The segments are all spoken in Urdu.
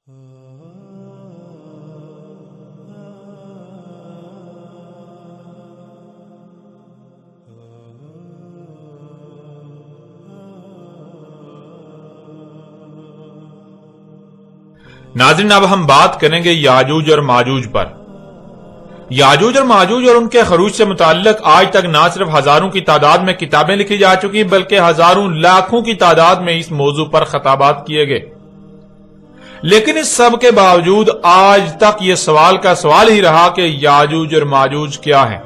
ناظرین، اب ہم بات کریں گے یاجوج اور ماجوج پر۔ یاجوج اور ماجوج اور ان کے خروج سے متعلق آج تک نہ صرف ہزاروں کی تعداد میں کتابیں لکھی جا چکی بلکہ ہزاروں لاکھوں کی تعداد میں اس موضوع پر خطابات کیے گئے، لیکن اس سب کے باوجود آج تک یہ سوال کا سوال ہی رہا کہ یاجوج اور ماجوج کیا ہیں۔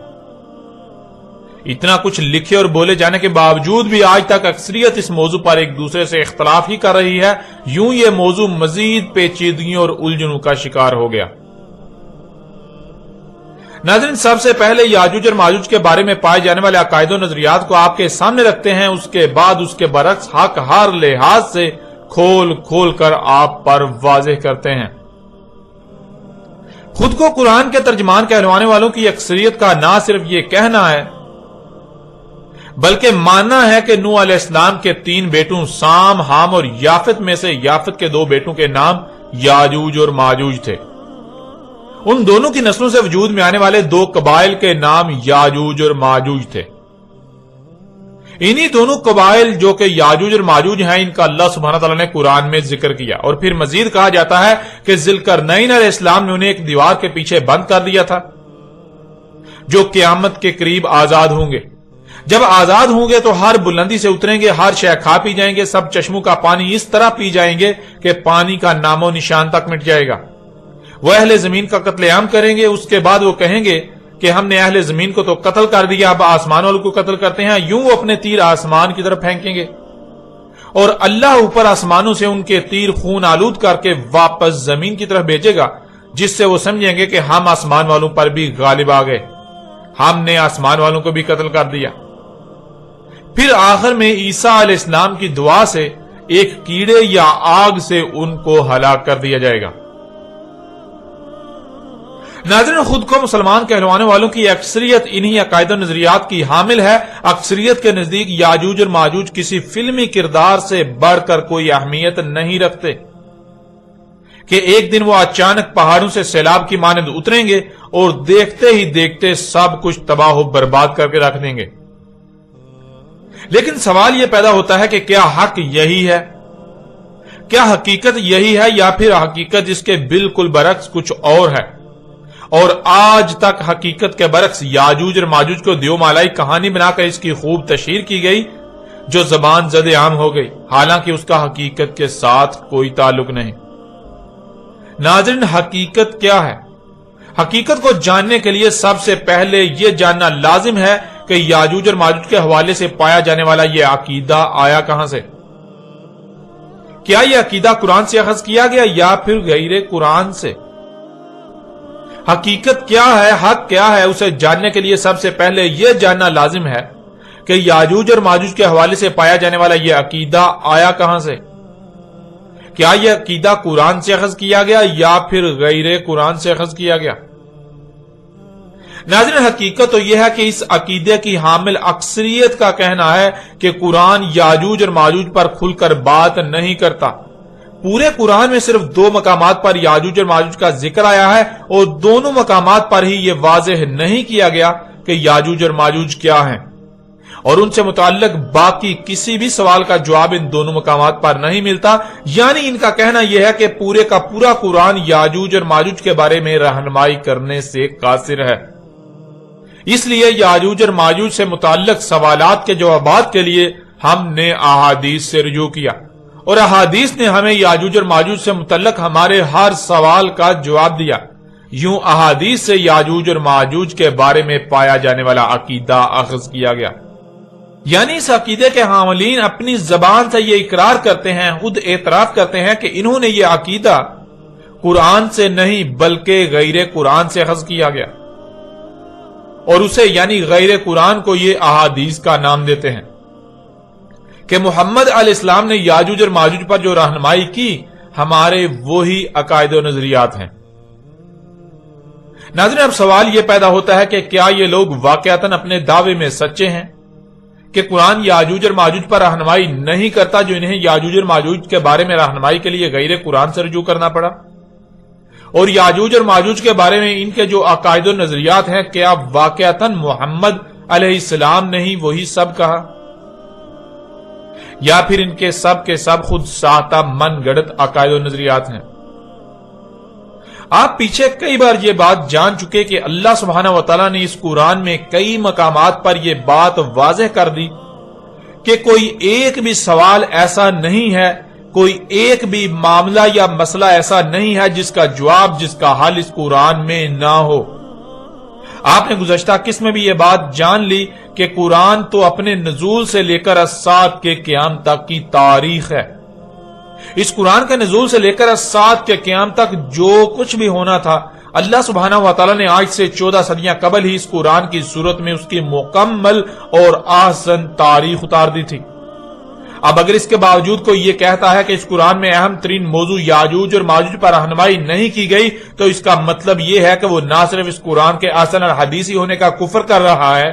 اتنا کچھ لکھے اور بولے جانے کے باوجود بھی آج تک اکثریت اس موضوع پر ایک دوسرے سے اختلاف ہی کر رہی ہے۔ یوں یہ موضوع مزید پیچیدگیوں اور الجھنوں کا شکار ہو گیا۔ ناظرین، سب سے پہلے یاجوج اور ماجوج کے بارے میں پائے جانے والے عقائد و نظریات کو آپ کے سامنے رکھتے ہیں، اس کے بعد اس کے برعکس حق ہر لحاظ سے کھول کھول کر آپ پر واضح کرتے ہیں۔ خود کو قرآن کے ترجمان کہلوانے والوں کی اکثریت کا نہ صرف یہ کہنا ہے بلکہ ماننا ہے کہ نوح علیہ السلام کے 3 بیٹوں سام، حام اور یافت میں سے یافت کے 2 بیٹوں کے نام یاجوج اور ماجوج تھے۔ ان دونوں کی نسلوں سے وجود میں آنے والے 2 قبائل کے نام یاجوج اور ماجوج تھے۔ انہی دونوں قبائل جو کہ یاجوج اور ماجوج ہیں، ان کا اللہ سبحانہ تعالیٰ نے قرآن میں ذکر کیا، اور پھر مزید کہا جاتا ہے کہ ذوالقرنین علیہ السلام نے انہیں ایک دیوار کے پیچھے بند کر دیا تھا، جو قیامت کے قریب آزاد ہوں گے۔ جب آزاد ہوں گے تو ہر بلندی سے اتریں گے، ہر شے کھا پی جائیں گے، سب چشموں کا پانی اس طرح پی جائیں گے کہ پانی کا نام و نشان تک مٹ جائے گا۔ وہ اہل زمین کا قتل عام کریں گے، اس کے بعد وہ کہیں گے کہ ہم نے اہل زمین کو تو قتل کر دیا، اب آسمان والوں کو قتل کرتے ہیں۔ یوں وہ اپنے تیر آسمان کی طرف پھینکیں گے اور اللہ اوپر آسمانوں سے ان کے تیر خون آلود کر کے واپس زمین کی طرف بھیجے گا، جس سے وہ سمجھیں گے کہ ہم آسمان والوں پر بھی غالب آ گئے، ہم نے آسمان والوں کو بھی قتل کر دیا۔ پھر آخر میں عیسیٰ علیہ السلام کی دعا سے ایک کیڑے یا آگ سے ان کو ہلاک کر دیا جائے گا۔ ناظرین، خود کو مسلمان کہلوانے والوں کی اکثریت انہی عقائد و نظریات کی حامل ہے۔ اکثریت کے نزدیک یاجوج اور ماجوج کسی فلمی کردار سے بڑھ کر کوئی اہمیت نہیں رکھتے کہ ایک دن وہ اچانک پہاڑوں سے سیلاب کی مانند اتریں گے اور دیکھتے ہی دیکھتے سب کچھ تباہ و برباد کر کے رکھ دیں گے۔ لیکن سوال یہ پیدا ہوتا ہے کہ کیا حق یہی ہے؟ کیا حقیقت یہی ہے یا پھر حقیقت جس کے بالکل برعکس کچھ اور ہے؟ اور آج تک حقیقت کے برعکس یاجوج اور ماجوج کو دیو مالائی کہانی بنا کر اس کی خوب تشہیر کی گئی جو زبان زد عام ہو گئی، حالانکہ اس کا حقیقت کے ساتھ کوئی تعلق نہیں۔ ناظرین، حقیقت کیا ہے؟ حقیقت کو جاننے کے لیے سب سے پہلے یہ جاننا لازم ہے کہ یاجوج اور ماجوج کے حوالے سے پایا جانے والا یہ عقیدہ آیا کہاں سے؟ کیا یہ عقیدہ قرآن سے اخذ کیا گیا یا پھر غیر قرآن سے؟ حقیقت کیا ہے، حق کیا ہے، اسے جاننے کے لیے سب سے پہلے یہ جاننا لازم ہے کہ یاجوج اور ماجوج کے حوالے سے پایا جانے والا یہ عقیدہ آیا کہاں سے؟ کیا یہ عقیدہ قرآن سے اخذ کیا گیا یا پھر غیر قرآن سے اخذ کیا گیا؟ ناظرین، حقیقت تو یہ ہے کہ اس عقیدے کی حامل اکثریت کا کہنا ہے کہ قرآن یاجوج اور ماجوج پر کھل کر بات نہیں کرتا۔ پورے قرآن میں صرف 2 مقامات پر یاجوج اور ماجوج کا ذکر آیا ہے، اور دونوں مقامات پر ہی یہ واضح نہیں کیا گیا کہ یاجوج اور ماجوج کیا ہیں، اور ان سے متعلق باقی کسی بھی سوال کا جواب ان دونوں مقامات پر نہیں ملتا۔ یعنی ان کا کہنا یہ ہے کہ پورے کا پورا قرآن یاجوج اور ماجوج کے بارے میں رہنمائی کرنے سے قاصر ہے۔ اس لیے یاجوج اور ماجوج سے متعلق سوالات کے جوابات کے لیے ہم نے احادیث سے رجوع کیا، اور احادیث نے ہمیں یاجوج اور ماجوج سے متعلق ہمارے ہر سوال کا جواب دیا۔ یوں احادیث سے یاجوج اور ماجوج کے بارے میں پایا جانے والا عقیدہ اخذ کیا گیا۔ یعنی اس عقیدے کے حاملین اپنی زبان سے یہ اقرار کرتے ہیں، خود اعتراف کرتے ہیں کہ انہوں نے یہ عقیدہ قرآن سے نہیں بلکہ غیر قرآن سے اخذ کیا گیا، اور اسے یعنی غیر قرآن کو یہ احادیث کا نام دیتے ہیں کہ محمد علیہ السلام نے یاجوج اور ماجوج پر جو رہنمائی کی ہمارے وہی عقائد و نظریات ہیں۔ ناظرین، اب سوال یہ پیدا ہوتا ہے کہ کیا یہ لوگ واقعتاً اپنے دعوے میں سچے ہیں کہ قرآن یاجوج اور ماجوج پر رہنمائی نہیں کرتا، جو انہیں یاجوج اور ماجوج کے بارے میں رہنمائی کے لیے غیر قرآن سے رجوع کرنا پڑا؟ اور یاجوج اور ماجوج کے بارے میں ان کے جو عقائد و نظریات ہیں، کیا واقعتاً محمد علیہ السلام نے ہی وہی سب کہا، یا پھر ان کے سب خود ساختہ من گڑت عقائد و نظریات ہیں؟ آپ پیچھے کئی بار یہ بات جان چکے کہ اللہ سبحانہ وتعالی نے اس قرآن میں کئی مقامات پر یہ بات واضح کر دی کہ کوئی ایک بھی سوال ایسا نہیں ہے، کوئی ایک بھی معاملہ یا مسئلہ ایسا نہیں ہے جس کا جواب، جس کا حل اس قرآن میں نہ ہو۔ آپ نے گزشتہ قسط میں بھی یہ بات جان لی کہ قرآن تو اپنے نزول سے لے کر الساعۃ کے قیام تک کی تاریخ ہے۔ اس قرآن کے نزول سے لے کر الساعۃ کے قیام تک جو کچھ بھی ہونا تھا، اللہ سبحانہ وتعالی نے آج سے 14 صدیاں قبل ہی اس قرآن کی صورت میں اس کی مکمل اور احسن تاریخ اتار دی تھی۔ اب اگر اس کے باوجود کوئی یہ کہتا ہے کہ اس قرآن میں اہم ترین موضوع یاجوج اور ماجوج پر رہنمائی نہیں کی گئی، تو اس کا مطلب یہ ہے کہ وہ نہ صرف اس قرآن کے احسن اور حدیثی ہونے کا کفر کر رہا ہے،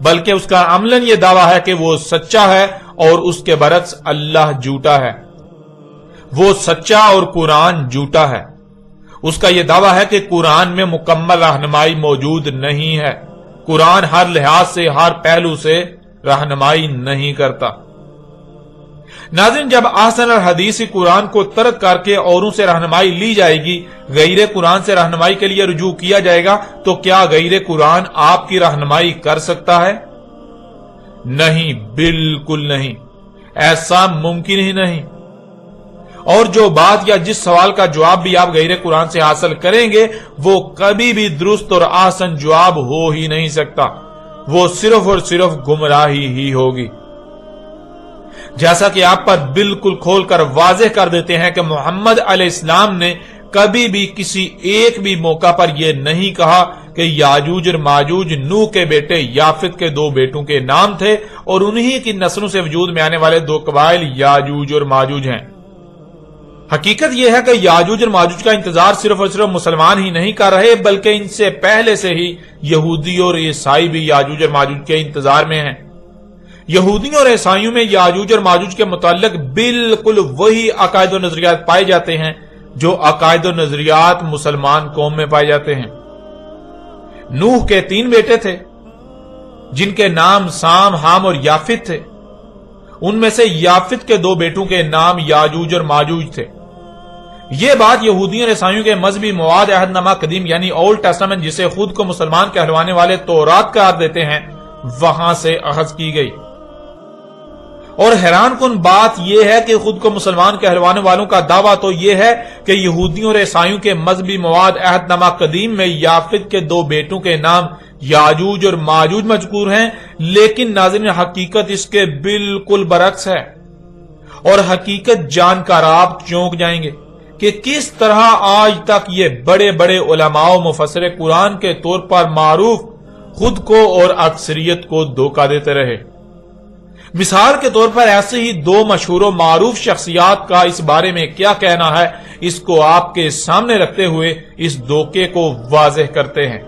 بلکہ اس کا عملاً یہ دعویٰ ہے کہ وہ سچا ہے اور اس کے برعکس اللہ جھوٹا ہے۔ وہ سچا اور قرآن جھوٹا ہے۔ اس کا یہ دعویٰ ہے کہ قرآن میں مکمل رہنمائی موجود نہیں ہے۔ قرآن ہر لحاظ سے، ہر پہلو سے رہنمائی نہیں کرتا۔ ناظرین، جب احسن الحدیث قرآن کو ترک کر کے اوروں سے رہنمائی لی جائے گی، غیر قرآن سے رہنمائی کے لیے رجوع کیا جائے گا، تو کیا غیر قرآن آپ کی رہنمائی کر سکتا ہے؟ نہیں، بالکل نہیں، ایسا ممکن ہی نہیں۔ اور جو بات یا جس سوال کا جواب بھی آپ غیر قرآن سے حاصل کریں گے، وہ کبھی بھی درست اور احسن جواب ہو ہی نہیں سکتا، وہ صرف اور صرف گمراہی ہی ہوگی۔ جیسا کہ آپ پر بالکل کھول کر واضح کر دیتے ہیں کہ محمد علیہ السلام نے کبھی بھی کسی ایک بھی موقع پر یہ نہیں کہا کہ یاجوج اور ماجوج نوح کے بیٹے یافت کے 2 بیٹوں کے نام تھے اور انہی کی نسلوں سے وجود میں آنے والے 2 قبائل یاجوج اور ماجوج ہیں۔ حقیقت یہ ہے کہ یاجوج اور ماجوج کا انتظار صرف اور صرف مسلمان ہی نہیں کر رہے، بلکہ ان سے پہلے سے ہی یہودی اور عیسائی بھی یاجوج اور ماجوج کے انتظار میں ہیں۔ یہودیوں اور عیسائیوں میں یاجوج اور ماجوج کے متعلق بالکل وہی عقائد و نظریات پائے جاتے ہیں جو عقائد و نظریات مسلمان قوم میں پائے جاتے ہیں۔ نوح کے 3 بیٹے تھے جن کے نام سام، حام اور یافت تھے۔ ان میں سے یافت کے 2 بیٹوں کے نام یاجوج اور ماجوج تھے۔ یہ بات یہودیوں اور عیسائیوں کے مذہبی مواد عہد نامہ قدیم یعنی اولڈ ٹیسٹامنٹ، جسے خود کو مسلمان کہلوانے والے تورات قرار دیتے ہیں، وہاں سے اخذ کی گئی۔ اور حیران کن بات یہ ہے کہ خود کو مسلمان کہلوانے والوں کا دعویٰ تو یہ ہے کہ یہودیوں اور عیسائیوں کے مذہبی مواد عہد نامہ قدیم میں یافت کے 2 بیٹوں کے نام یاجوج اور ماجوج مذکور ہیں، لیکن ناظرین حقیقت اس کے بالکل برعکس ہے۔ اور حقیقت جان کر آپ چونک جائیں گے کہ کس طرح آج تک یہ بڑے بڑے علماء و مفسر قرآن کے طور پر معروف خود کو اور اکثریت کو دھوکہ دیتے رہے۔ مثال کے طور پر ایسے ہی 2 مشہور و معروف شخصیات کا اس بارے میں کیا کہنا ہے، اس کو آپ کے سامنے رکھتے ہوئے اس دھوکے کو واضح کرتے ہیں۔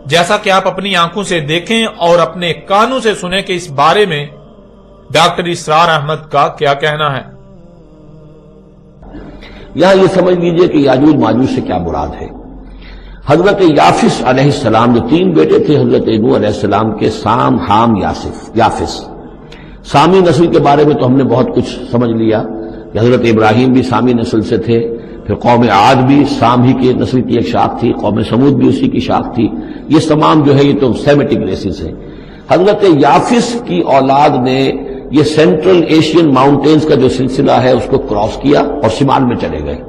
جیسا کہ آپ اپنی آنکھوں سے دیکھیں اور اپنے کانوں سے سنیں کہ اس بارے میں ڈاکٹر اسرار احمد کا کیا کہنا ہے۔ یہاں یہ سمجھ لیجئے کہ یاجوج ماجوج سے کیا مراد ہے۔ حضرت یافس علیہ السلام جو 3 بیٹے تھے حضرت نوح علیہ السلام کے، سام، حام، یافس۔ سامی نسل کے بارے میں تو ہم نے بہت کچھ سمجھ لیا کہ حضرت ابراہیم بھی سامی نسل سے تھے، پھر قوم عاد بھی سام ہی کی نسل کی ایک شاخ تھی، قوم سمود بھی اسی کی شاخ تھی۔ یہ تمام جو ہے یہ تو سیمیٹک ریسز ہیں۔ حضرت یافس کی اولاد نے یہ سینٹرل ایشین ماؤنٹینز کا جو سلسلہ ہے اس کو کراس کیا اور شمال میں چلے گئے،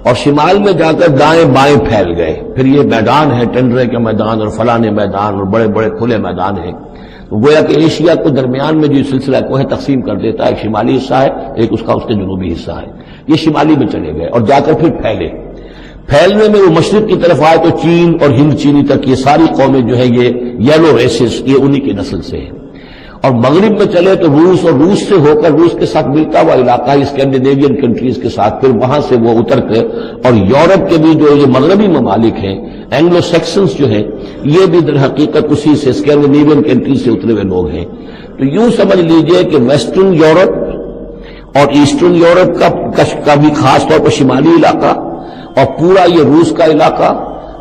اور شمال میں جا کر دائیں بائیں پھیل گئے۔ پھر یہ میدان ہے، ٹنڈرے کے میدان اور فلانے میدان اور بڑے بڑے کھلے میدان ہیں۔ گویا کہ ایشیا کو درمیان میں جو سلسلہ کوہ تقسیم کر دیتا ہے، ایک شمالی حصہ ہے، ایک اس کے جنوبی حصہ ہے۔ یہ شمالی میں چلے گئے اور جا کر پھر پھیلنے میں وہ مشرق کی طرف آئے تو چین اور ہند چینی تک یہ ساری قومیں جو ہے یہ یلو ریسز، یہ انہی کی نسل سے ہیں۔ اور مغرب میں چلے تو روس، اور روس سے ہو کر روس کے ساتھ ملتا ہوا علاقہ اسکینڈینیوین کنٹریز کے ساتھ، پھر وہاں سے وہ اتر کر اور یورپ کے بھی جو یہ مغربی ممالک ہیں، اینگلو سیکسنز جو ہیں، یہ بھی در حقیقت اسی سے اسکینڈینیوین کنٹریز سے اترے ہوئے لوگ ہیں۔ تو یوں سمجھ لیجئے کہ ویسٹرن یورپ اور ایسٹرن یورپ کا بھی خاص طور پر شمالی علاقہ اور پورا یہ روس کا علاقہ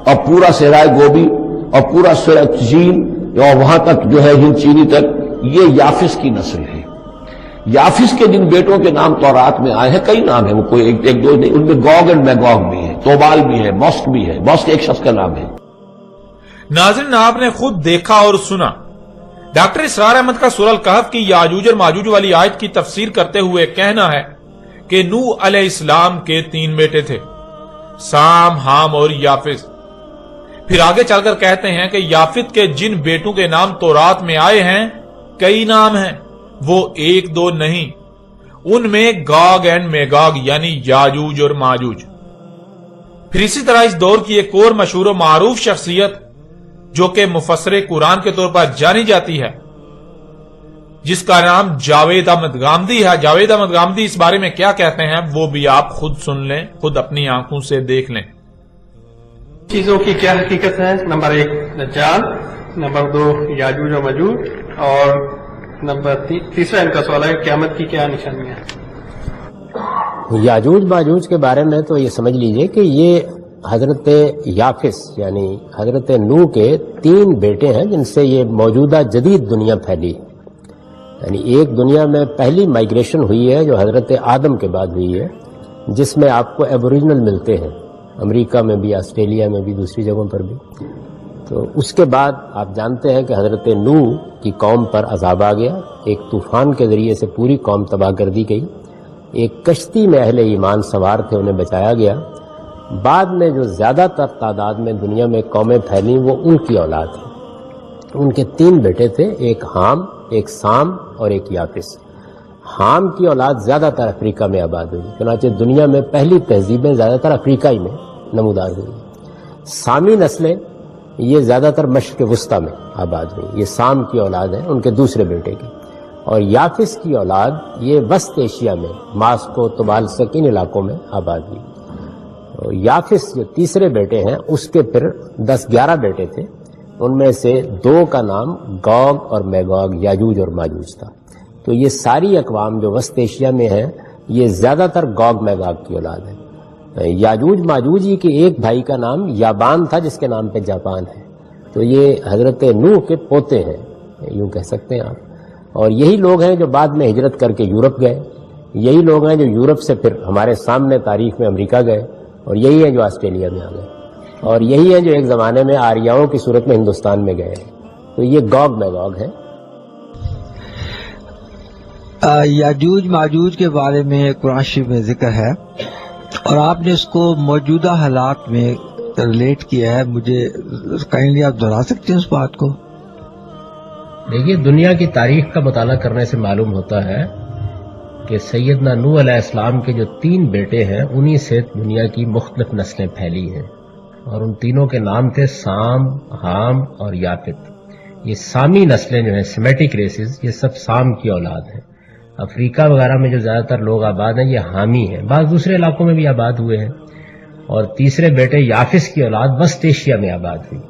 اور پورا صحرائے گوبی اور پورا چین اور وہاں تک جو ہے ہند چینی تک، یہ یافس کی نسل ہے۔ یافس کے جن بیٹوں کے نام تورات میں آئے ہیں، کئی نام ہیں، وہ کوئی ایک دو نہیں، ان میں گوگ اینڈ میگوگ بھی ہے، توبال بھی ہے، موسک بھی ہے۔ موسک ایک شخص کا نام ہے۔ ناظرین، آپ نے خود دیکھا اور سنا، ڈاکٹر اسرار احمد کا سورہ الکہف کی یاجوج اور ماجوج والی آیت کی تفسیر کرتے ہوئے کہنا ہے کہ نوح علیہ السلام کے 3 بیٹے تھے، سام، حام اور یافس۔ پھر آگے چل کر کہتے ہیں کہ یافت کے جن بیٹوں کے نام تورات میں آئے ہیں، کئی نام ہیں، وہ 1-2 نہیں، ان میں گاگ اینڈ میگاگ یعنی یاجوج اور ماجوج۔ پھر اسی طرح اس دور کی ایک اور مشہور و معروف شخصیت جو کہ مفسر قرآن کے طور پر جانی جاتی ہے، جس کا نام جاوید احمد غامدی ہے۔ جاوید احمد غامدی اس بارے میں کیا کہتے ہیں وہ بھی آپ خود سن لیں، خود اپنی آنکھوں سے دیکھ لیں۔ چیزوں کی کیا حقیقت ہے؟ نمبر 1 دجال، نمبر 2 یاجوج و ماجوج، اور نمبر تیسرا ان کا سوال ہے قیامت کی کیا نشانیاں؟ یاجوج ماجوج کے بارے میں تو یہ سمجھ لیجئے کہ یہ حضرت یافس یعنی حضرت نوح کے 3 بیٹے ہیں جن سے یہ موجودہ جدید دنیا پھیلی، یعنی ایک دنیا میں پہلی مائگریشن ہوئی ہے جو حضرت آدم کے بعد ہوئی ہے، جس میں آپ کو ایبوریجنل ملتے ہیں، امریکہ میں بھی، آسٹریلیا میں بھی، دوسری جگہوں پر بھی۔ تو اس کے بعد آپ جانتے ہیں کہ حضرت نوح کی قوم پر عذاب آ گیا، ایک طوفان کے ذریعے سے پوری قوم تباہ کر دی گئی، ایک کشتی میں اہل ایمان سوار تھے، انہیں بچایا گیا۔ بعد میں جو زیادہ تر تعداد میں دنیا میں قومیں پھیلیں وہ ان کی اولاد ہے۔ ان کے 3 بیٹے تھے، ایک حام، ایک سام اور ایک یافس۔ حام کی اولاد زیادہ تر افریقہ میں آباد ہوئی، چنانچہ دنیا میں پہلی تہذیبیں زیادہ تر افریقہ ہی میں نمودار ہوئی۔ سامی نسلیں یہ زیادہ تر مشرق وسطیٰ میں آباد ہوئی، یہ سام کی اولاد ہے ان کے دوسرے بیٹے کی۔ اور یافس کی اولاد یہ وسط ایشیا میں ماسکو، طبالسک، ان علاقوں میں آباد ہوئی۔ اور یافس جو تیسرے بیٹے ہیں اس کے پھر 10-11 بیٹے تھے، ان میں سے 2 کا نام گوگ اور میگوگ یاجوج اور ماجوج تھا۔ تو یہ ساری اقوام جو وسط ایشیا میں ہیں یہ زیادہ تر گوگ میگوگ کی اولاد ہے۔ یاجوج ماجوج کے ایک بھائی کا نام یابان تھا جس کے نام پہ جاپان ہے، تو یہ حضرت نوح کے پوتے ہیں، یوں کہہ سکتے ہیں آپ۔ اور یہی لوگ ہیں جو بعد میں ہجرت کر کے یورپ گئے، یہی لوگ ہیں جو یورپ سے پھر ہمارے سامنے تاریخ میں امریکہ گئے، اور یہی ہیں جو آسٹریلیا میں آ گئے، اور یہی ہیں جو ایک زمانے میں آریاؤں کی صورت میں ہندوستان میں گئے ہیں۔ تو یہ گوگ میگوگ ہے۔ یاجوج ماجوج کے بارے میں قرآن شریف میں ذکر ہے اور آپ نے اس کو موجودہ حالات میں ریلیٹ کیا ہے، مجھے کائنڈلی آپ دہرا سکتے ہیں اس بات کو؟ دیکھیے، دنیا کی تاریخ کا مطالعہ کرنے سے معلوم ہوتا ہے کہ سیدنا نوح علیہ السلام کے جو 3 بیٹے ہیں انہی سے دنیا کی مختلف نسلیں پھیلی ہیں، اور ان تینوں کے نام تھے سام، حام اور یافت۔ یہ سامی نسلیں جو ہیں، سیمیٹک ریسز، یہ سب سام کی اولاد ہیں۔ افریقہ وغیرہ میں جو زیادہ تر لوگ آباد ہیں یہ حامی ہیں، بعض دوسرے علاقوں میں بھی آباد ہوئے ہیں۔ اور تیسرے بیٹے یافس کی اولاد وسط ایشیا میں آباد ہوئی،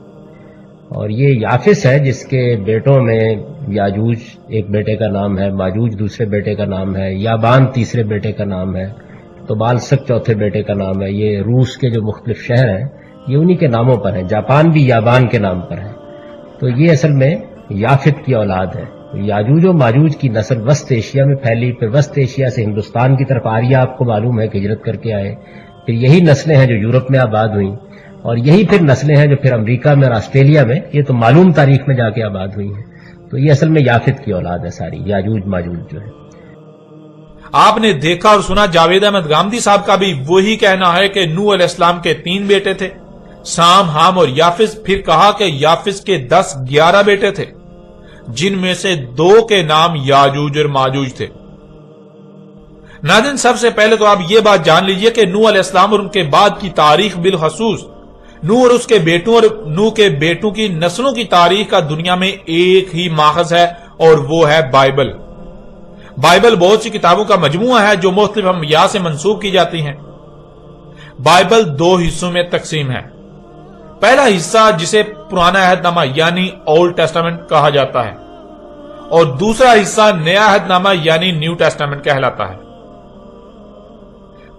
اور یہ یافس ہے جس کے بیٹوں میں یاجوج ایک بیٹے کا نام ہے، ماجوج دوسرے بیٹے کا نام ہے، یابان تیسرے بیٹے کا نام ہے، طبالسک چوتھے بیٹے کا نام ہے۔ یہ روس کے جو مختلف شہر ہیں یہ انہی کے ناموں پر ہیں، جاپان بھی یابان کے نام پر ہے۔ تو یہ اصل میں یافت کی اولاد ہے۔ یاجوج و ماجوج کی نسل وسط ایشیا میں پھیلی، پھر وسط ایشیا سے ہندوستان کی طرف آریہ آپ کو معلوم ہے کہ ہجرت کر کے آئے، پھر یہی نسلیں ہیں جو یورپ میں آباد ہوئیں، اور یہی پھر نسلیں ہیں جو پھر امریکہ میں اور آسٹریلیا میں، یہ تو معلوم تاریخ میں جا کے آباد ہوئی ہیں۔ تو یہ اصل میں یافت کی اولاد ہے ساری، یاجوج ماجوج جو ہے۔ آپ نے دیکھا اور سنا، جاوید احمد غامدی صاحب کا بھی وہی کہنا ہے کہ نوح علیہ السلام کے 3 بیٹے تھے، سام، حام اور یافس۔ پھر کہا کہ یافس کے 10-11 بیٹے تھے، جن میں سے 2 کے نام یاجوج اور ماجوج تھے۔ ناظرین، سب سے پہلے تو آپ یہ بات جان لیجئے کہ نوح علیہ السلام اور ان کے بعد کی تاریخ بالخصوص نوح اور اس کے بیٹوں اور نوح کے بیٹوں کی نسلوں کی تاریخ کا دنیا میں ایک ہی ماخذ ہے، اور وہ ہے بائبل۔ بائبل بہت سی کتابوں کا مجموعہ ہے جو مختلف انبیاء سے منسوب کی جاتی ہیں۔ بائبل 2 حصوں میں تقسیم ہے۔ پہلا حصہ جسے پرانا عہد نامہ یعنی اولڈ ٹیسٹامنٹ کہا جاتا ہے، اور دوسرا حصہ نیا عہد نامہ یعنی نیو ٹیسٹامنٹ کہلاتا ہے۔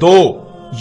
2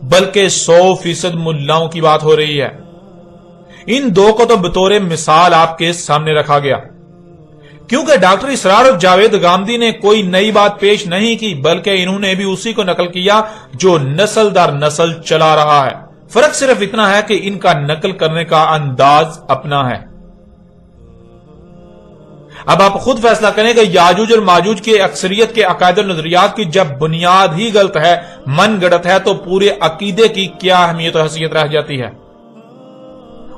بلکہ 100% ملاؤں کی بات ہو رہی ہے۔ ان دو کو تو بطور مثال آپ کے سامنے رکھا گیا، کیونکہ ڈاکٹر اسرار اور جاوید گامدی نے کوئی نئی بات پیش نہیں کی، بلکہ انہوں نے بھی اسی کو نقل کیا جو نسل در نسل چلا رہا ہے۔ فرق صرف اتنا ہے کہ ان کا نقل کرنے کا انداز اپنا ہے۔ اب آپ خود فیصلہ کریں کہ یاجوج اور ماجوج کی اکثریت کے عقائد و نظریات کی جب بنیاد ہی غلط ہے، من گڑت ہے، تو پورے عقیدے کی کیا اہمیت و حیثیت رہ جاتی ہے؟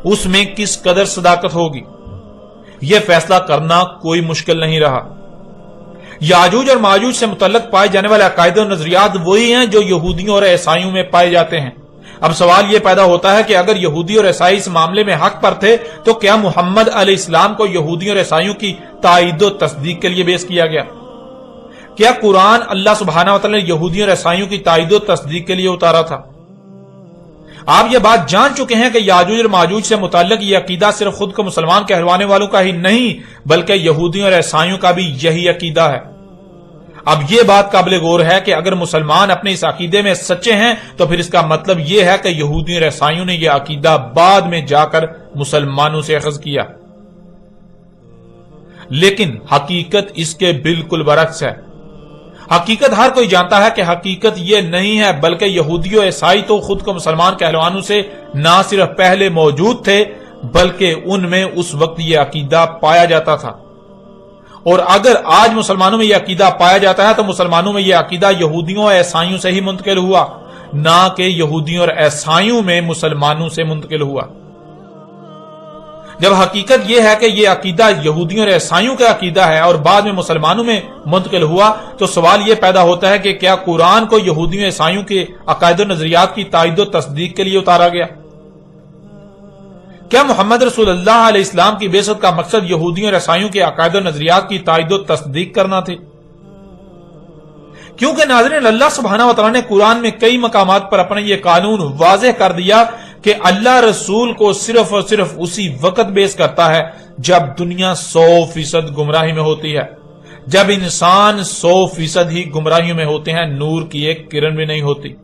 اس میں کس قدر صداقت ہوگی؟ یہ فیصلہ کرنا کوئی مشکل نہیں رہا۔ یاجوج اور ماجوج سے متعلق پائے جانے والے عقائد و نظریات وہی ہیں جو یہودیوں اور عیسائیوں میں پائے جاتے ہیں۔ اب سوال یہ پیدا ہوتا ہے کہ اگر یہودی اور عیسائی اس معاملے میں حق پر تھے تو کیا محمد علیہ السلام کو یہودیوں اور عیسائیوں کی تائید و تصدیق کے لیے پیش کیا گیا؟ کیا قرآن اللہ سبحانہ وتعالی نے یہودیوں اور عیسائیوں کی تائید و تصدیق کے لیے اتارا تھا؟ آپ یہ بات جان چکے ہیں کہ یاجوج اور ماجوج سے متعلق یہ عقیدہ صرف خود کو مسلمان کہلوانے والوں کا ہی نہیں، بلکہ یہودیوں اور عیسائیوں کا بھی یہی عقیدہ ہے۔ اب یہ بات قابل غور ہے کہ اگر مسلمان اپنے اس عقیدے میں سچے ہیں تو پھر اس کا مطلب یہ ہے کہ یہودیوں اور عیسائیوں نے یہ عقیدہ بعد میں جا کر مسلمانوں سے اخذ کیا، لیکن حقیقت اس کے بالکل برعکس ہے۔ حقیقت ہر کوئی جانتا ہے کہ حقیقت یہ نہیں ہے، بلکہ یہودی و عیسائی تو خود کو مسلمان کہلوانوں سے نہ صرف پہلے موجود تھے بلکہ ان میں اس وقت یہ عقیدہ پایا جاتا تھا، اور اگر آج مسلمانوں میں یہ عقیدہ پایا جاتا ہے تو مسلمانوں میں یہ عقیدہ یہودیوں اور عیسائیوں سے ہی منتقل ہوا، نہ کہ یہودیوں اور عیسائیوں میں مسلمانوں سے منتقل ہوا۔ جب حقیقت یہ ہے کہ یہ عقیدہ یہودیوں اور عیسائیوں کا عقیدہ ہے اور بعد میں مسلمانوں میں منتقل ہوا، تو سوال یہ پیدا ہوتا ہے کہ کیا قرآن کو یہودیوں اور عیسائیوں کے عقائد و نظریات کی تائید و تصدیق کے لیے اتارا گیا؟ کیا محمد رسول اللہ علیہ السلام کی بعثت کا مقصد یہودیوں اور عیسائیوں کے عقائد و نظریات کی تائید و تصدیق کرنا تھی؟ کیونکہ ناظرین، اللہ سبحانہ وتعالی نے قرآن میں کئی مقامات پر اپنا یہ قانون واضح کر دیا کہ اللہ رسول کو صرف اور صرف اسی وقت بیعث کرتا ہے جب دنیا 100% گمراہی میں ہوتی ہے، جب انسان 100% ہی گمراہیوں میں ہوتے ہیں، نور کی ایک کرن بھی نہیں ہوتی۔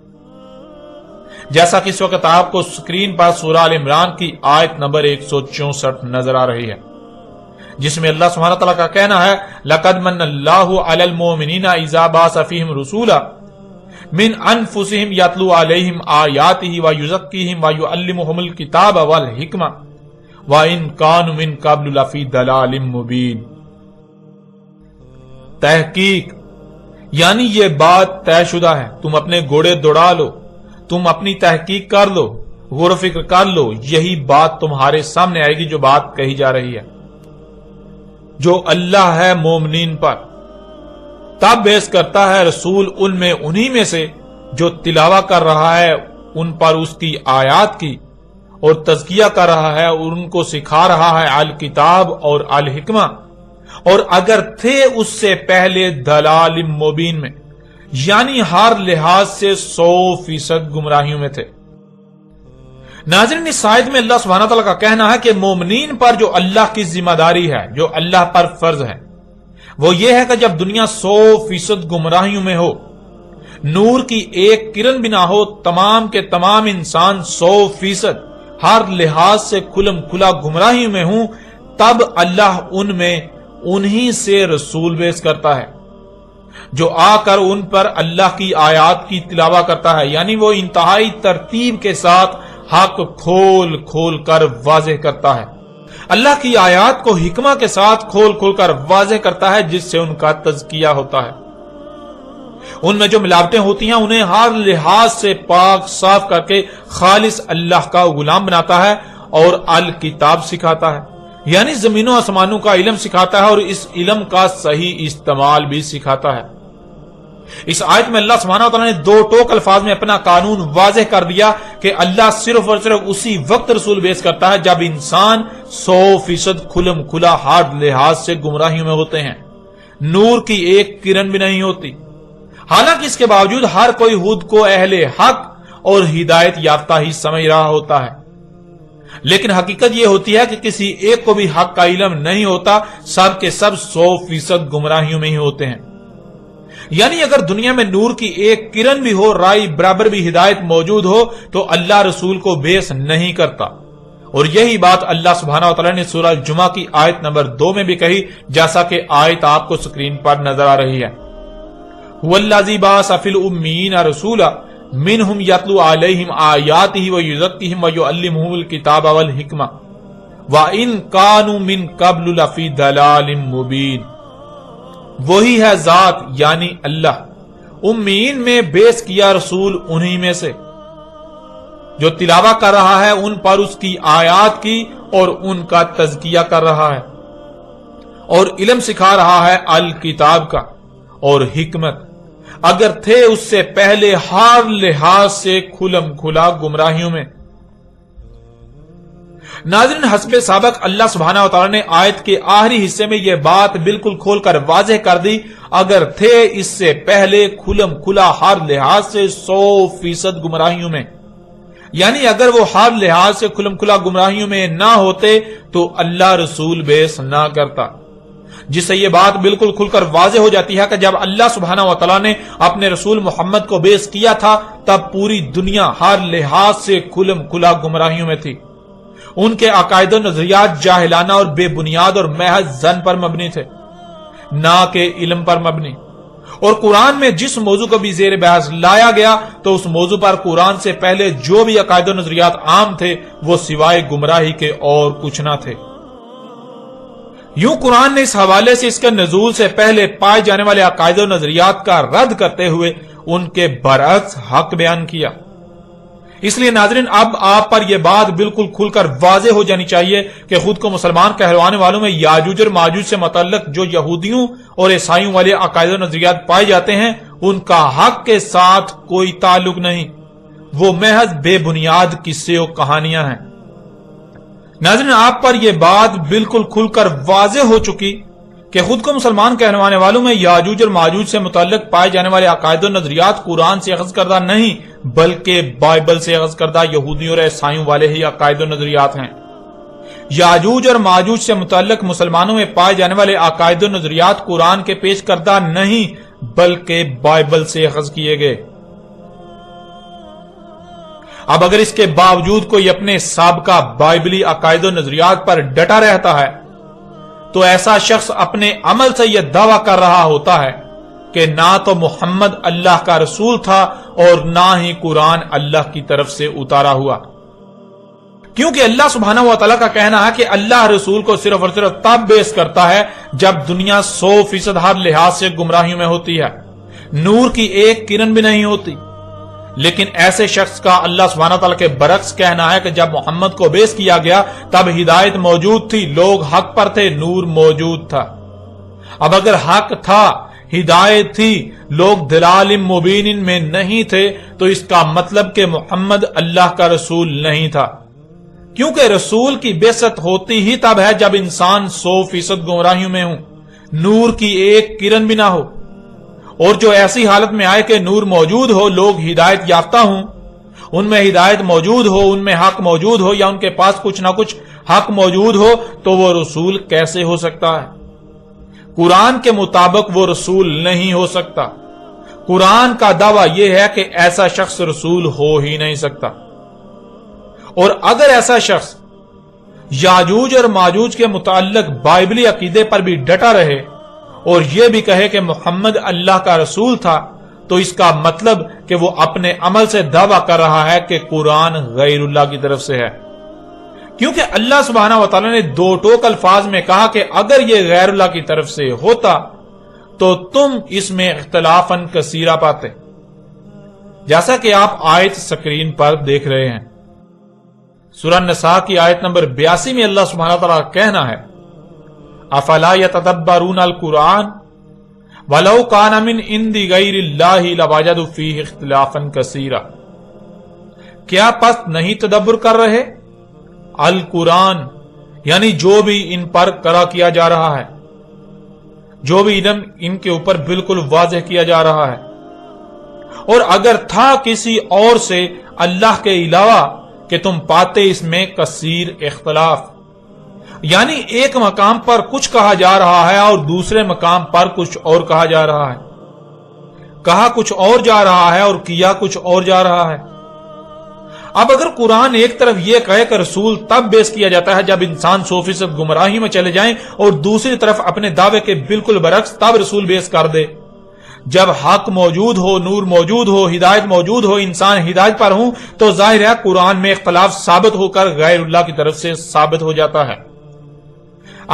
جیسا کہ اس وقت آپ کو سکرین پر سورہ آل عمران کی آیت نمبر 164 نظر آ رہی ہے، جس میں اللہ سبحانہ تعالیٰ کا کہنا ہے لَقَدْ مَنَّ اللَّهُ عَلَى الْمُؤْمِنِينَ إِذَا بَعَثَ فِيهِمْ رُسُولًا مِنْ أَنفُسِهِمْ يَتْلُو عَلَيْهِمْ آيَاتِهِ وَيُزَكِّيهِمْ وَيُعَلِّمُهُمُ الْكِتَابَ وَالْحِكْمَةَ وَإِنْ كَانُوا مِنْ قَبْلُ لَفِي ضَلَالٍ مُبِينٍ۔ تحقیق یعنی یہ بات طے شدہ ہے، تم اپنے گھوڑے دوڑا لو، تم اپنی تحقیق کر لو، غور و فکر کر لو، یہی بات تمہارے سامنے آئے گی جو بات کہی جا رہی ہے۔ جو اللہ ہے مومنین پر تب بیعث کرتا ہے رسول ان میں انہی میں سے جو تلاوہ کر رہا ہے ان پر اس کی آیات کی، اور تزکیہ کر رہا ہے اور ان کو سکھا رہا ہے الکتاب اور الحکمہ، اور اگر تھے اس سے پہلے دلال مبین میں، یعنی ہر لحاظ سے 100% گمراہیوں میں تھے۔ ناظرین، اس آیت میں اللہ سبحانہ تعالیٰ کا کہنا ہے کہ مومنین پر جو اللہ کی ذمہ داری ہے، جو اللہ پر فرض ہے، وہ یہ ہے کہ جب دنیا 100% گمراہیوں میں ہو، نور کی ایک کرن بھی نہ ہو، تمام کے تمام انسان 100% ہر لحاظ سے کھلم کھلا گمراہیوں میں ہوں، تب اللہ ان میں انہی سے رسول بیعث کرتا ہے جو آ کر ان پر اللہ کی آیات کی تلاوہ کرتا ہے، یعنی وہ انتہائی ترتیب کے ساتھ حق کھول کھول کر واضح کرتا ہے، اللہ کی آیات کو حکمہ کے ساتھ کھول کھول کر واضح کرتا ہے، جس سے ان کا تزکیہ ہوتا ہے۔ ان میں جو ملاوٹیں ہوتی ہیں انہیں ہر لحاظ سے پاک صاف کر کے خالص اللہ کا غلام بناتا ہے اور الکتاب سکھاتا ہے، یعنی زمینوں آسمانوں کا علم سکھاتا ہے اور اس علم کا صحیح استعمال بھی سکھاتا ہے۔ اس آیت میں اللہ سبحانہ وتعالی نے دو ٹوک الفاظ میں اپنا قانون واضح کر دیا کہ اللہ صرف اور صرف اسی وقت رسول بیعث کرتا ہے جب انسان 100% کھلم کھلا ہر لحاظ سے گمراہیوں میں ہوتے ہیں، نور کی ایک کرن بھی نہیں ہوتی۔ حالانکہ اس کے باوجود ہر کوئی خود کو اہل حق اور ہدایت یافتہ ہی سمجھ رہا ہوتا ہے، لیکن حقیقت یہ ہوتی ہے کہ کسی ایک کو بھی حق کا علم نہیں ہوتا، سب کے سب 100% گمراہیوں میں ہی ہوتے ہیں۔ یعنی اگر دنیا میں نور کی ایک کرن بھی ہو، رائی برابر بھی ہدایت موجود ہو، تو اللہ رسول کو بیس نہیں کرتا۔ اور یہی بات اللہ سبحانہ وتعالی نے سورہ الجمعہ کی آیت نمبر 2 میں بھی کہی، جیسا کہ آیت آپ کو سکرین پر نظر آ رہی ہے۔ وَالَّذِي بَعَثَ فِي الْأُمِّيِّينَ رَسُولًا مِّنْهُمْ يَتْلُو عَلَيْهِمْ آيَاتِهِ وَيُزَكِّيهِمْ وَيُعَلِّمُهُمُ الْكِتَابَ وَالْحِكْمَةَ وَإِن كَانُوا مِن قَبْلُ لَفِي ضَلَالٍ مُّبِينٍ۔ وہی ہے ذات یعنی اللہ، امیین میں بیس کیا رسول انہی میں سے، جو تلاوت کر رہا ہے ان پر اس کی آیات کی اور ان کا تزکیہ کر رہا ہے، اور علم سکھا رہا ہے الکتاب کا اور حکمت، اگر تھے اس سے پہلے ہر لحاظ سے کھلم کھلا گمراہیوں میں۔ ناظرین، حسب سابق اللہ سبحانہ وتعالی نے آیت کے آخری حصے میں یہ بات بالکل کھول کر واضح کر دی، اگر تھے اس سے پہلے کھلم کھلا ہر لحاظ سے 100% گمراہیوں میں، یعنی اگر وہ ہر لحاظ سے کھلم کھلا گمراہیوں میں نہ ہوتے تو اللہ رسول بیس نہ کرتا، جس سے یہ بات بالکل کھل کر واضح ہو جاتی ہے کہ جب اللہ سبحانہ وتعالی نے اپنے رسول محمد کو بیس کیا تھا تب پوری دنیا ہر لحاظ سے کھلم کھلا گمراہیوں میں تھی، ان کے عقائد و نظریات جاہلانہ اور بے بنیاد اور محض ظن پر مبنی تھے، نہ کہ علم پر مبنی۔ اور قرآن میں جس موضوع کو بھی زیر بحث لایا گیا تو اس موضوع پر قرآن سے پہلے جو بھی عقائد و نظریات عام تھے وہ سوائے گمراہی کے اور کچھ نہ تھے۔ یوں قرآن نے اس حوالے سے اس کے نزول سے پہلے پائے جانے والے عقائد و نظریات کا رد کرتے ہوئے ان کے برعکس حق بیان کیا۔ اس لیے ناظرین، اب آپ پر یہ بات بالکل کھل کر واضح ہو جانی چاہیے کہ خود کو مسلمان کہلوانے والوں میں یاجوج اور ماجوج سے متعلق جو یہودیوں اور عیسائیوں والے عقائد و نظریات پائے جاتے ہیں ان کا حق کے ساتھ کوئی تعلق نہیں، وہ محض بے بنیاد قصے اور کہانیاں ہیں۔ ناظرین، آپ پر یہ بات بالکل کھل کر واضح ہو چکی کہ خود کو مسلمان کہلوانے والوں میں یاجوج اور ماجوج سے متعلق پائے جانے والے عقائد و نظریات قرآن سے اخذ کردہ نہیں بلکہ بائبل سے اخذ کردہ یہودیوں اور عیسائیوں والے ہی عقائد و نظریات ہیں۔ یاجوج اور ماجوج سے متعلق مسلمانوں میں پائے جانے والے عقائد و نظریات قرآن کے پیش کردہ نہیں بلکہ بائبل سے اخذ کیے گئے۔ اب اگر اس کے باوجود کوئی اپنے سابقہ بائبلی عقائد و نظریات پر ڈٹا رہتا ہے تو ایسا شخص اپنے عمل سے یہ دعویٰ کر رہا ہوتا ہے کہ نہ تو محمد اللہ کا رسول تھا اور نہ ہی قرآن اللہ کی طرف سے اتارا ہوا، کیونکہ اللہ سبحانہ و تعالیٰ کا کہنا ہے کہ اللہ رسول کو صرف اور صرف تب بیس کرتا ہے جب دنیا 100% ہر لحاظ سے گمراہیوں میں ہوتی ہے، نور کی ایک کرن بھی نہیں ہوتی۔ لیکن ایسے شخص کا اللہ سبحانہ تعالیٰ کے برعکس کہنا ہے کہ جب محمد کو بیس کیا گیا تب ہدایت موجود تھی، لوگ حق پر تھے، نور موجود تھا۔ اب اگر حق تھا، ہدایت تھی، لوگ دلال مبین میں نہیں تھے تو اس کا مطلب کہ محمد اللہ کا رسول نہیں تھا، کیونکہ رسول کی بعثت ہوتی ہی تب ہے جب انسان 100% گمراہیوں میں ہوں، نور کی ایک کرن بھی نہ ہو، اور جو ایسی حالت میں آئے کہ نور موجود ہو، لوگ ہدایت یافتہ ہوں، ان میں ہدایت موجود ہو، ان میں حق موجود ہو، یا ان کے پاس کچھ نہ کچھ حق موجود ہو، تو وہ رسول کیسے ہو سکتا ہے؟ قرآن کے مطابق وہ رسول نہیں ہو سکتا۔ قرآن کا دعویٰ یہ ہے کہ ایسا شخص رسول ہو ہی نہیں سکتا، اور اگر ایسا شخص یاجوج اور ماجوج کے متعلق بائبلی عقیدے پر بھی ڈٹا رہے اور یہ بھی کہے کہ محمد اللہ کا رسول تھا تو اس کا مطلب کہ وہ اپنے عمل سے دعویٰ کر رہا ہے کہ قرآن غیر اللہ کی طرف سے ہے، کیونکہ اللہ سبحانہ وتعالی نے دو ٹوک الفاظ میں کہا کہ اگر یہ غیر اللہ کی طرف سے ہوتا تو تم اس میں اختلافاً کثیرہ پاتے، جیسا کہ آپ آیت سکرین پر دیکھ رہے ہیں۔ سورہ نساء کی آیت نمبر 82 میں اللہ سبحانہ وتعالی کا کہنا ہے افلا یتدبرون القرآن ولو کان من عند غیر اللہ لوجدوا فیہ اختلافا کثیرا، کیا پس نہیں تدبر کر رہے القرآن، یعنی جو بھی ان پر قرأ کیا جا رہا ہے، جو بھی علم ان کے اوپر بالکل واضح کیا جا رہا ہے، اور اگر تھا کسی اور سے اللہ کے علاوہ کہ تم پاتے اس میں کثیر اختلاف، یعنی ایک مقام پر کچھ کہا جا رہا ہے اور دوسرے مقام پر کچھ اور کہا جا رہا ہے۔ کہا کچھ اور جا رہا ہے اور کیا کچھ اور جا رہا ہے۔ اب اگر قرآن ایک طرف یہ کہے کہ رسول تب بیس کیا جاتا ہے جب انسان 100% گمراہی میں چلے جائیں، اور دوسری طرف اپنے دعوے کے بالکل برعکس تب رسول بیس کر دے، جب حق موجود ہو، نور موجود ہو، ہدایت موجود ہو، انسان ہدایت پر ہوں، تو ظاہر ہے قرآن میں اختلاف ثابت ہو کر غیر اللہ کی طرف سے ثابت ہو جاتا ہے۔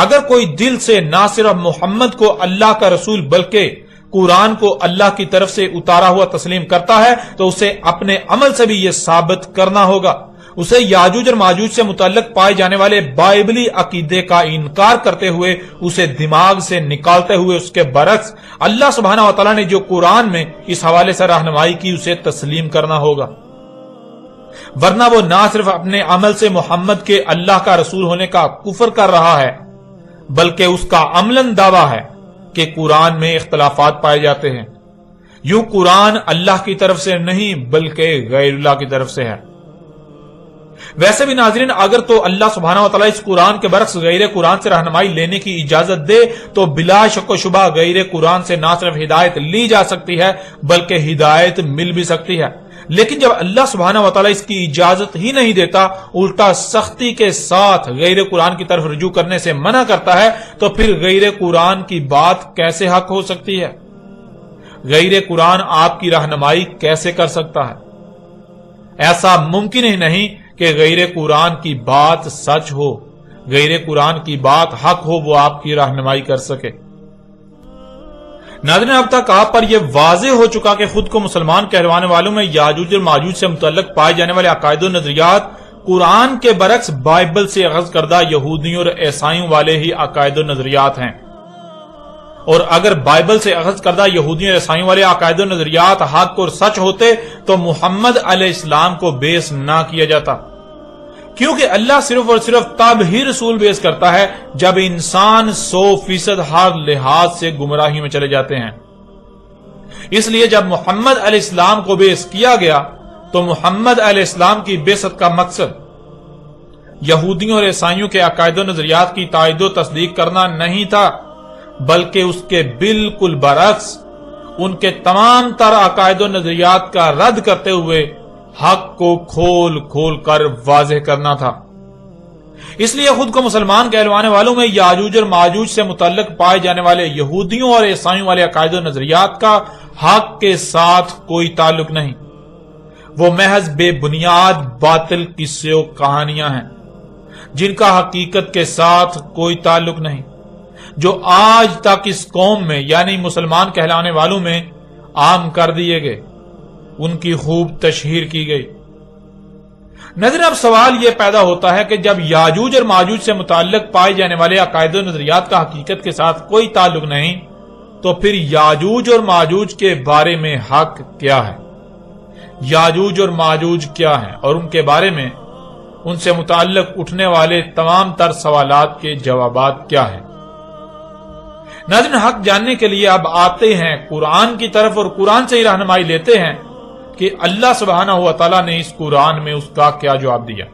اگر کوئی دل سے نہ صرف محمد کو اللہ کا رسول بلکہ قرآن کو اللہ کی طرف سے اتارا ہوا تسلیم کرتا ہے تو اسے اپنے عمل سے بھی یہ ثابت کرنا ہوگا۔ اسے یاجوج اور ماجوج سے متعلق پائے جانے والے بائبلی عقیدے کا انکار کرتے ہوئے، اسے دماغ سے نکالتے ہوئے اس کے برعکس اللہ سبحانہ و تعالیٰ نے جو قرآن میں اس حوالے سے رہنمائی کی اسے تسلیم کرنا ہوگا، ورنہ وہ نہ صرف اپنے عمل سے محمد کے اللہ کا رسول ہونے کا کفر کر رہا ہے، بلکہ اس کا عملاً دعویٰ ہے کہ قرآن میں اختلافات پائے جاتے ہیں۔ یوں قرآن اللہ کی طرف سے نہیں بلکہ غیر اللہ کی طرف سے ہے۔ ویسے بھی ناظرین، اگر تو اللہ سبحانہ و تعالیٰ اس قرآن کے برعکس غیر قرآن سے رہنمائی لینے کی اجازت دے تو بلا شک و شبہ غیر قرآن سے نہ صرف ہدایت لی جا سکتی ہے بلکہ ہدایت مل بھی سکتی ہے، لیکن جب اللہ سبحانہ و تعالیٰ اس کی اجازت ہی نہیں دیتا، الٹا سختی کے ساتھ غیر قرآن کی طرف رجوع کرنے سے منع کرتا ہے، تو پھر غیر قرآن کی بات کیسے حق ہو سکتی ہے؟ غیر قرآن آپ کی رہنمائی کیسے کر سکتا ہے؟ ایسا ممکن ہی نہیں کہ غیر قرآن کی بات سچ ہو، غیر قرآن کی بات حق ہو، وہ آپ کی رہنمائی کر سکے۔ ناظرین، اب تک آپ پر یہ واضح ہو چکا کہ خود کو مسلمان کہلوانے والوں میں یاجوج اور ماجوج سے متعلق پائے جانے والے عقائد و نظریات قرآن کے برعکس بائبل سے اخذ کردہ یہودیوں اور عیسائیوں والے ہی عقائد و نظریات ہیں، اور اگر بائبل سے اخذ کردہ یہودیوں اور عیسائیوں والے عقائد و نظریات حق اور سچ ہوتے تو محمد علیہ السلام کو بیس نہ کیا جاتا، کیونکہ اللہ صرف اور صرف تب ہی رسول بیس کرتا ہے جب انسان 100% ہر لحاظ سے گمراہی میں چلے جاتے ہیں۔ اس لیے جب محمد علیہ السلام کو بیس کیا گیا تو محمد علیہ السلام کی بعثت کا مقصد یہودیوں اور عیسائیوں کے عقائد و نظریات کی تائید و تصدیق کرنا نہیں تھا، بلکہ اس کے بالکل برعکس ان کے تمام تر عقائد و نظریات کا رد کرتے ہوئے حق کو کھول کھول کر واضح کرنا تھا۔ اس لیے خود کو مسلمان کہلوانے والوں میں یاجوج اور ماجوج سے متعلق پائے جانے والے یہودیوں اور عیسائیوں والے عقائد و نظریات کا حق کے ساتھ کوئی تعلق نہیں، وہ محض بے بنیاد باطل قصے و کہانیاں ہیں جن کا حقیقت کے ساتھ کوئی تعلق نہیں، جو آج تک اس قوم میں یعنی مسلمان کہلانے والوں میں عام کر دیے گئے، ان کی خوب تشہیر کی گئی۔ نظر اب سوال یہ پیدا ہوتا ہے کہ جب یاجوج اور ماجوج سے متعلق پائے جانے والے عقائد و نظریات کا حقیقت کے ساتھ کوئی تعلق نہیں، تو پھر یاجوج اور ماجوج کے بارے میں حق کیا ہے؟ یاجوج اور ماجوج کیا ہیں اور ان کے بارے میں ان سے متعلق اٹھنے والے تمام تر سوالات کے جوابات کیا ہیں؟ ناظرین، حق جاننے کے لیے اب آتے ہیں قرآن کی طرف اور قرآن سے ہی رہنمائی لیتے ہیں کہ اللہ سبحانہ و تعالیٰ نے اس قرآن میں اس کا کیا جواب دیا۔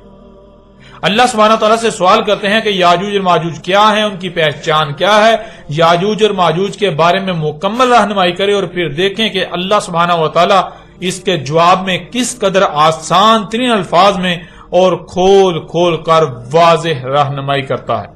اللہ سبحانہ تعالیٰ سے سوال کرتے ہیں کہ یاجوج اور ماجوج کیا ہیں، ان کی پہچان کیا ہے، یاجوج اور ماجوج کے بارے میں مکمل رہنمائی کرے، اور پھر دیکھیں کہ اللہ سبحانہ و تعالیٰ اس کے جواب میں کس قدر آسان ترین الفاظ میں اور کھول کھول کر واضح رہنمائی کرتا ہے۔